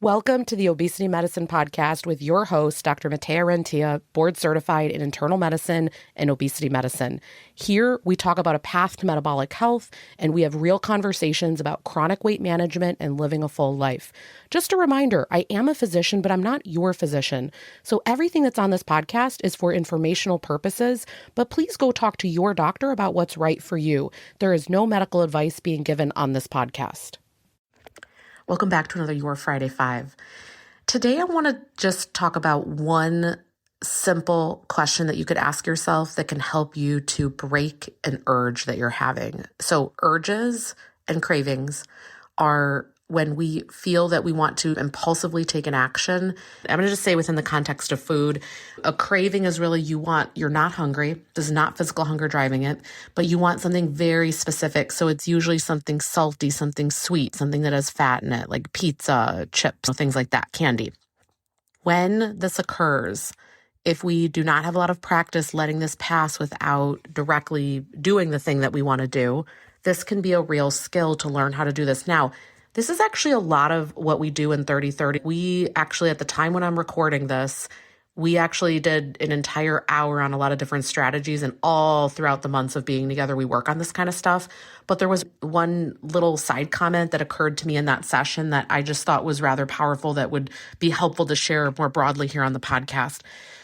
Welcome to the Obesity Medicine Podcast with your host, Dr. Matea Rentia, board certified in internal medicine and obesity medicine. Here, we talk about a path to metabolic health, and we have real conversations about chronic weight management and living a full life. Just a reminder, I am a physician, but I'm not your physician. So everything that's on this podcast is for informational purposes, but please go talk to your doctor about what's right for you. There is no medical advice being given on this podcast. Welcome back to another Your Friday 5. Today, I want to just talk about one simple question that you could ask yourself that can help you to break an urge that you're having. So urges and cravings are when we feel that we want to impulsively take an action. I'm going to just say within the context of food, a craving is really you're not hungry. There's not physical hunger driving it, but you want something very specific. So it's usually something salty, something sweet, something that has fat in it, like pizza, chips, things like that, candy. When this occurs, if we do not have a lot of practice letting this pass without directly doing the thing that we want to do, this can be a real skill to learn how to do this. Now, this is actually a lot of what we do in 30-30. We actually, at the time when I'm recording this, we actually did an entire hour on a lot of different strategies, and all throughout the months of being together, we work on this kind of stuff. But there was one little side comment that occurred to me in that session that I just thought was rather powerful that would be helpful to share more broadly here on the podcast.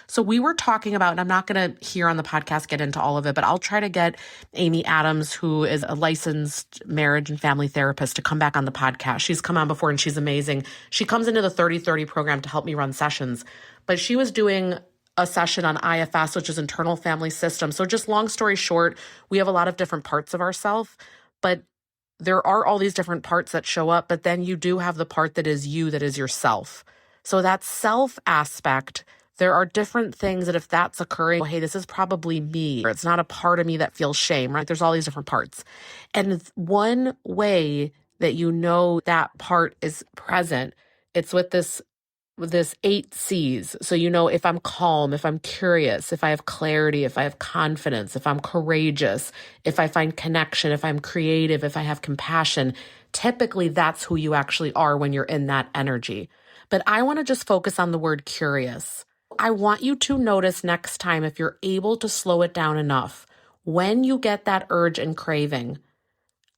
So we were talking about, and I'm not going to here on the podcast get into all of it, but I'll try to get Amy Adams, who is a licensed marriage and family therapist, to come back on the podcast. She's come on before and she's amazing. She comes into the 30-30 program to help me run sessions, but she was doing a session on IFS, which is internal family system. So just long story short, we have a lot of different parts of ourselves, but there are all these different parts that show up, but then you do have the part that is you, that is yourself. So that self aspect, there are different things that if that's occurring, hey, this is probably me, or it's not a part of me that feels shame, right? There's all these different parts. And one way that you know that part is present, it's with this 8 C's. So you know if I'm calm, if I'm curious, if I have clarity, if I have confidence, if I'm courageous, if I find connection, if I'm creative, if I have compassion, typically that's who you actually are when you're in that energy. But I want to just focus on the word curious. I want you to notice next time, if you're able to slow it down enough, when you get that urge and craving,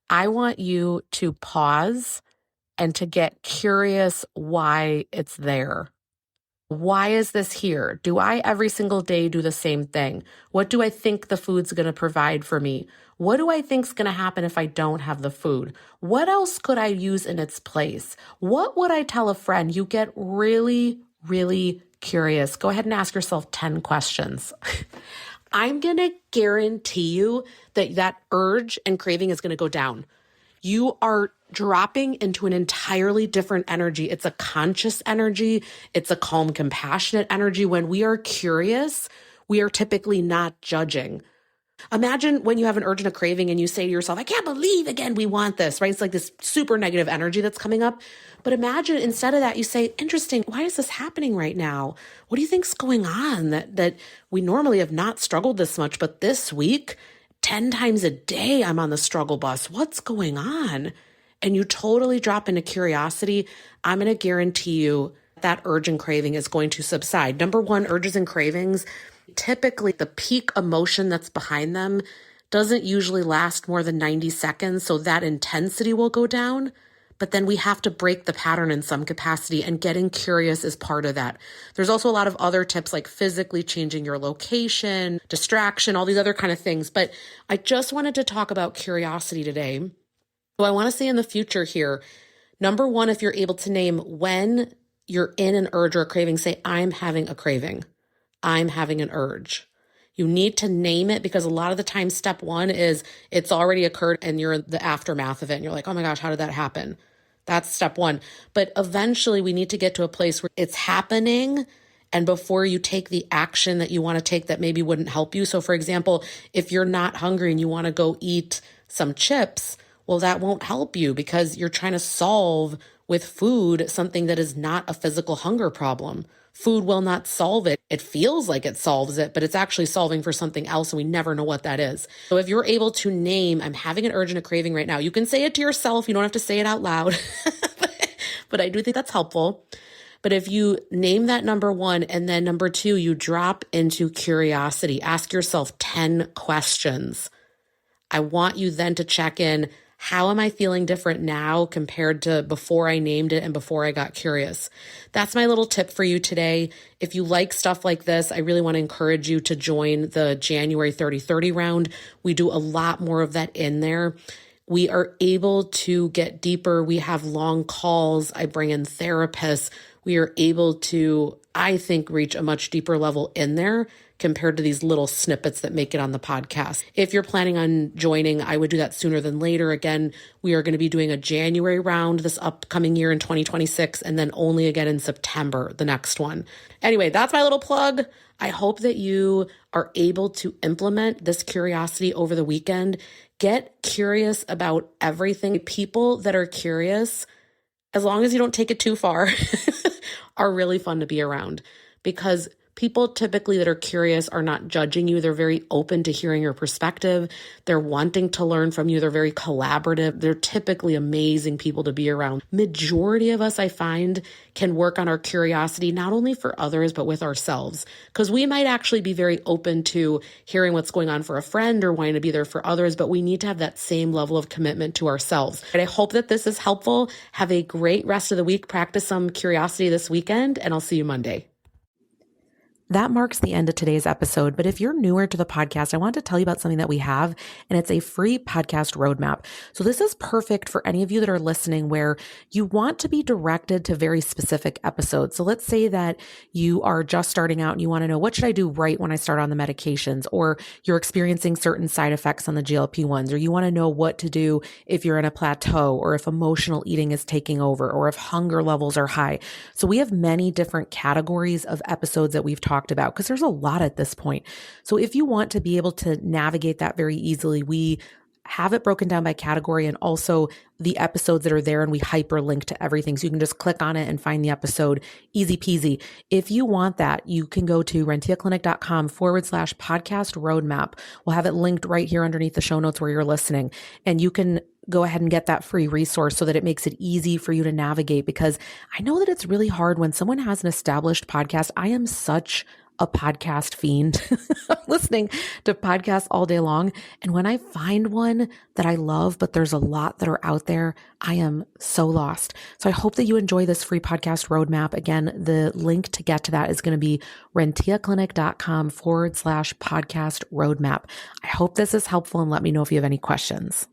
I want you to pause and to get curious why it's there. Why is this here? Do I every single day do the same thing? What do I think the food's going to provide for me? What do I think's going to happen if I don't have the food? What else could I use in its place? What would I tell a friend? You get really, really curious. Go ahead and ask yourself 10 questions. I'm going to guarantee you that that urge and craving is going to go down. You are dropping into an entirely different energy. It's a conscious energy. It's a calm, compassionate energy. When we are curious, we are typically not judging. Imagine when you have an urge and a craving and you say to yourself, I can't believe again we want this, right? It's like this super negative energy that's coming up. But imagine instead of that, you say, interesting, why is this happening right now? What do you think's going on that we normally have not struggled this much, but this week, 10 times a day, I'm on the struggle bus. What's going on? And you totally drop into curiosity. I'm going to guarantee you that urge and craving is going to subside. Number one, urges and cravings, typically the peak emotion that's behind them doesn't usually last more than 90 seconds. So that intensity will go down, but then we have to break the pattern in some capacity, and getting curious is part of that. There's also a lot of other tips like physically changing your location, distraction, all these other kind of things. But I just wanted to talk about curiosity today. So I want to say in the future here, number one, if you're able to name when you're in an urge or a craving, say, I'm having a craving. I'm having an urge. You need to name it, because a lot of the time, step one is it's already occurred and you're in the aftermath of it. And you're like, oh my gosh, how did that happen? That's step one. But eventually we need to get to a place where it's happening, and before you take the action that you want to take that maybe wouldn't help you. So for example, if you're not hungry and you want to go eat some chips, well, that won't help you because you're trying to solve with food something that is not a physical hunger problem. Food will not solve it. It feels like it solves it, but it's actually solving for something else, and we never know what that is. So if you're able to name, I'm having an urge and a craving right now, you can say it to yourself. You don't have to say it out loud. but I do think that's helpful. But if you name that number one and then number two, you drop into curiosity, ask yourself 10 questions. I want you then to check in. How am I feeling different now compared to before I named it and before I got curious? That's my little tip for you today. If you like stuff like this, I really want to encourage you to join the January 30/30 round. We do a lot more of that in there. We are able to get deeper. We have long calls. I bring in therapists. We are able to, I think, reach a much deeper level in there compared to these little snippets that make it on the podcast. If you're planning on joining, I would do that sooner than later. Again, we are going to be doing a January round this upcoming year in 2026, and then only again in September, the next one. Anyway, that's my little plug. I hope that you are able to implement this curiosity over the weekend. Get curious about everything. People that are curious, as long as you don't take it too far, are really fun to be around, because people typically that are curious are not judging you. They're very open to hearing your perspective. They're wanting to learn from you. They're very collaborative. They're typically amazing people to be around. Majority of us, I find, can work on our curiosity, not only for others, but with ourselves. Because we might actually be very open to hearing what's going on for a friend or wanting to be there for others, but we need to have that same level of commitment to ourselves. And I hope that this is helpful. Have a great rest of the week. Practice some curiosity this weekend, and I'll see you Monday. That marks the end of today's episode. But if you're newer to the podcast, I want to tell you about something that we have, and it's a free podcast roadmap. So this is perfect for any of you that are listening where you want to be directed to very specific episodes. So let's say that you are just starting out and you want to know, what should I do right when I start on the medications? Or you're experiencing certain side effects on the GLP-1s, or you want to know what to do if you're in a plateau, or if emotional eating is taking over, or if hunger levels are high. So we have many different categories of episodes that we've talked about, because there's a lot at this point. So if you want to be able to navigate that very easily, we have it broken down by category, and also the episodes that are there, and we hyperlink to everything. So you can just click on it and find the episode, easy peasy. If you want that, you can go to rentiaclinic.com/podcast roadmap. We'll have it linked right here underneath the show notes where you're listening. And you can go ahead and get that free resource so that it makes it easy for you to navigate, because I know that it's really hard when someone has an established podcast. I am such a podcast fiend. I'm listening to podcasts all day long. And when I find one that I love, but there's a lot that are out there, I am so lost. So I hope that you enjoy this free podcast roadmap. Again, the link to get to that is going to be rentiaclinic.com/podcast roadmap. I hope this is helpful, and let me know if you have any questions.